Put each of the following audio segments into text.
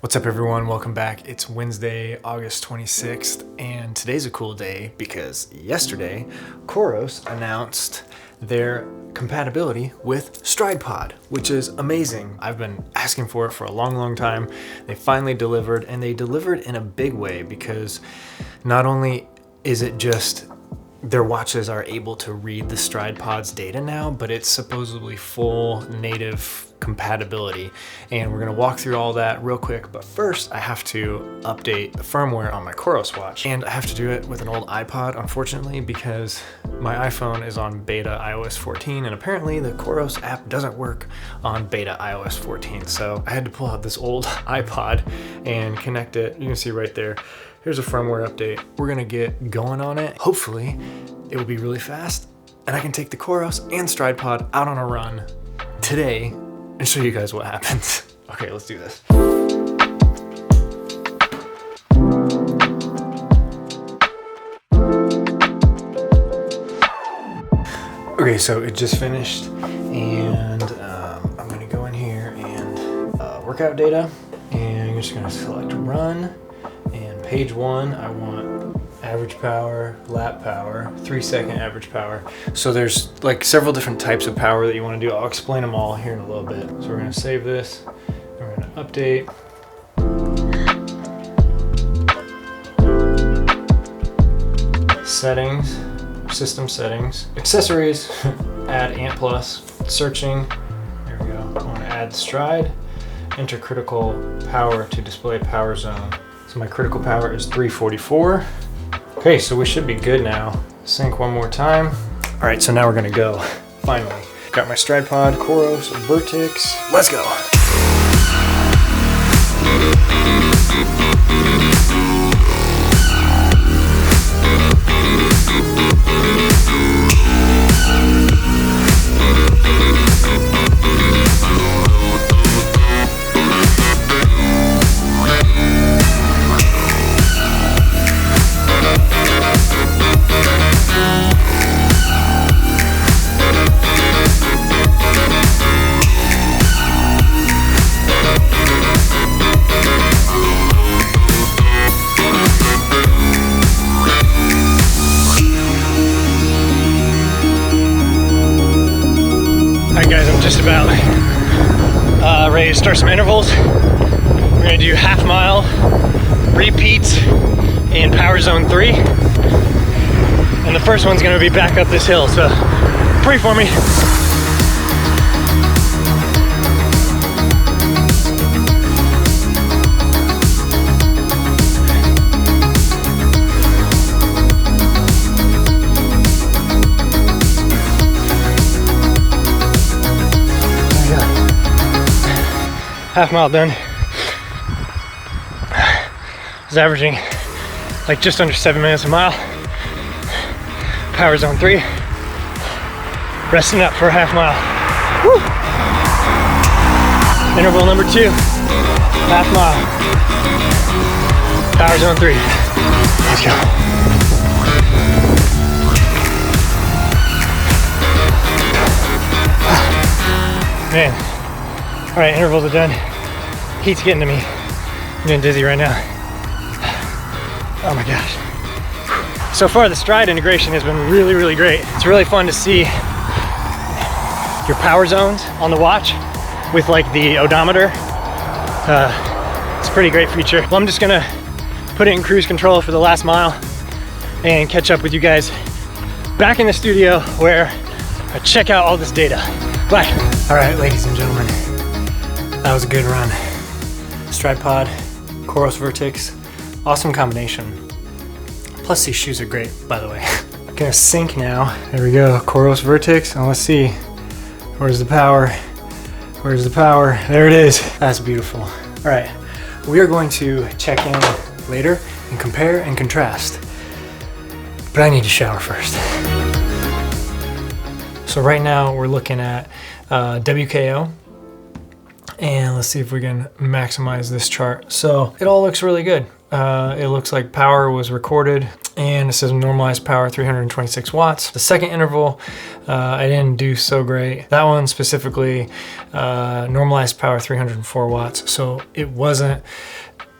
What's up everyone, welcome back. It's Wednesday, August 26th, and today's a cool day because yesterday, COROS announced their compatibility with Stryd Pod, which is amazing. I've been asking for it for a long time. They finally delivered, and they delivered in a big way because not only is it just their watches are able to read the Stryd Pod's data now, but it's supposedly full native compatibility. And we're gonna walk through all that real quick, but first I have to update the firmware on my COROS watch. And I have to do it with an old iPod, unfortunately, because my iPhone is on beta iOS 14, and apparently the COROS app doesn't work on beta iOS 14. So I had to pull out this old iPod and connect it. You can see right there. Here's a firmware update. We're gonna get going on it. Hopefully it will be really fast and I can take the COROS and Stryd Pod out on a run today and show you guys what happens. Okay, let's do this. Okay, so it just finished, and I'm gonna go in here and workout data, and I'm just gonna select run. And page one, I want average power, lap power, 3-second average power. So there's like several different types of power that you want to do. I'll explain them all here in a little bit. So we're going to save this, and we're going to update. Settings, system settings, accessories, add ANT plus, searching, there we go. I want to add Stryd, enter critical power to display power zone. So my critical power is 344. Okay, so we should be good now. Sync one more time. All right, so now we're gonna go, finally. Got my Stryd Pod, COROS Vertix. Let's go. Alright guys, I'm just about ready to start some intervals. We're going to do half-mile repeats in power zone 3. And the first one's going to be back up this hill, so pray for me. Half mile done. I was averaging like just under 7 minutes a mile. Power zone 3. Resting up for a half mile. Woo! Interval number 2. Half mile. Power zone 3. Let's go. Man. All right, intervals are done. Heat's getting to me. I'm getting dizzy right now. Oh my gosh. So far, the Stryd integration has been really great. It's really fun to see your power zones on the watch with like the odometer. It's a pretty great feature. Well, I'm just gonna put it in cruise control for the last mile and catch up with you guys back in the studio where I check out all this data. Bye. All right, ladies and gentlemen. That was a good run. Stryd Pod, COROS Vertix, awesome combination. Plus these shoes are great, by the way. Gonna sync now. There we go, COROS Vertix. And let's see, where's the power? Where's the power? There it is. That's beautiful. All right, we are going to check in later and compare and contrast. But I need to shower first. So right now we're looking at WKO. And let's see if we can maximize this chart. So it all looks really good. It looks like power was recorded, and it says normalized power 326 watts. The second interval, I didn't do so great. That one specifically, normalized power 304 watts. So it wasn't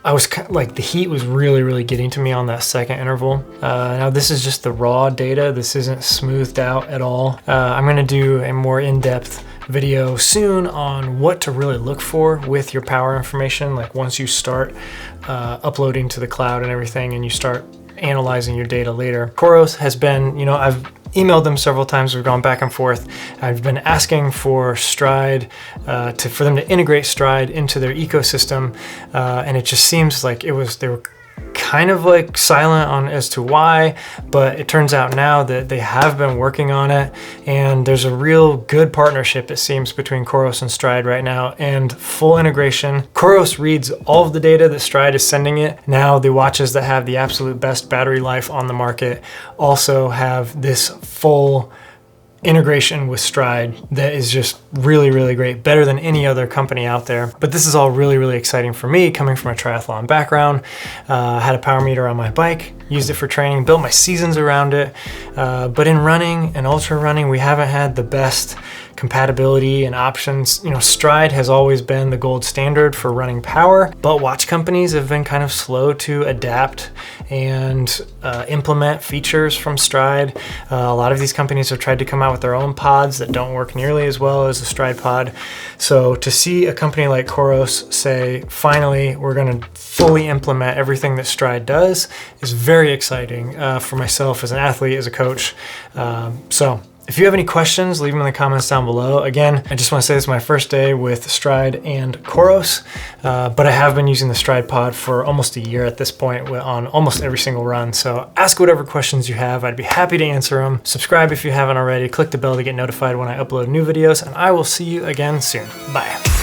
like the heat was really getting to me on that second interval. Now this is just the raw data. This isn't smoothed out at all. I'm gonna do a more in-depth video soon on what to really look for with your power information. Like once you start uploading to the cloud and everything and you start analyzing your data later. COROS has been, I've emailed them several times. We've gone back and forth. I've been asking for Stryd, for them to integrate Stryd into their ecosystem. And it just seems like they were kind of like silent on as to why, but it turns out now that they have been working on it, and there's a real good partnership, it seems, between COROS and Stryd right now, and full integration. COROS reads all of the data that Stryd is sending it. Now the watches that have the absolute best battery life on the market also have this full integration with Stryd that is just really great, better than any other company out there. But this is all really exciting for me, coming from a triathlon background. Had a power meter on my bike, used it for training, built my seasons around it. But in running and ultra running, we haven't had the best compatibility and options. Stryd has always been the gold standard for running power, but watch companies have been kind of slow to adapt and implement features from Stryd. A lot of these companies have tried to come out with their own pods that don't work nearly as well as the Stryd pod. So to see a company like COROS say, finally, we're going to fully implement everything that Stryd does is very exciting for myself as an athlete, as a coach. So if you have any questions, leave them in the comments down below. Again, I just want to say this is my first day with Stryd and COROS, but I have been using the Stryd pod for almost a year at this point on almost every single run. So ask whatever questions you have. I'd be happy to answer them. Subscribe if you haven't already. Click the bell to get notified when I upload new videos, and I will see you again soon. Bye.